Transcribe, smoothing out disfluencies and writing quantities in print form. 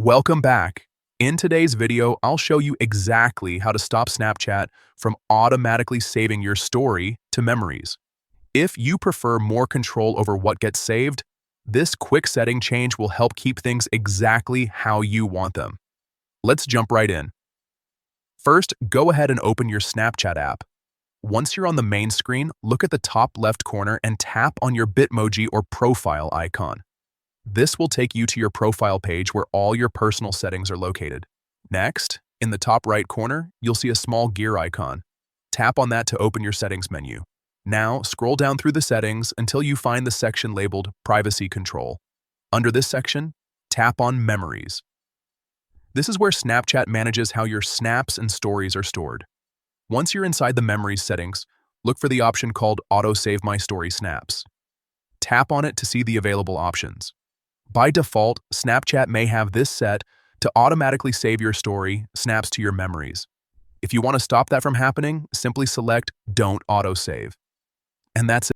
Welcome back. In today's video, I'll show you exactly how to stop Snapchat from automatically saving your story to memories. If you prefer more control over what gets saved, this quick setting change will help keep things exactly how you want them. Let's jump right in. First, go ahead and open your Snapchat app. Once you're on the main screen, look at the top left corner and tap on your Bitmoji or profile icon. This will take you to your profile page where all your personal settings are located. Next, in the top right corner, you'll see a small gear icon. Tap on that to open your settings menu. Now, scroll down through the settings until you find the section labeled Privacy Control. Under this section, tap on Memories. This is where Snapchat manages how your snaps and stories are stored. Once you're inside the Memories settings, look for the option called Auto Save My Story Snaps. Tap on it to see the available options. By default, Snapchat may have this set to automatically save your story snaps to your memories. If you want to stop that from happening, simply select Don't Autosave. And that's it.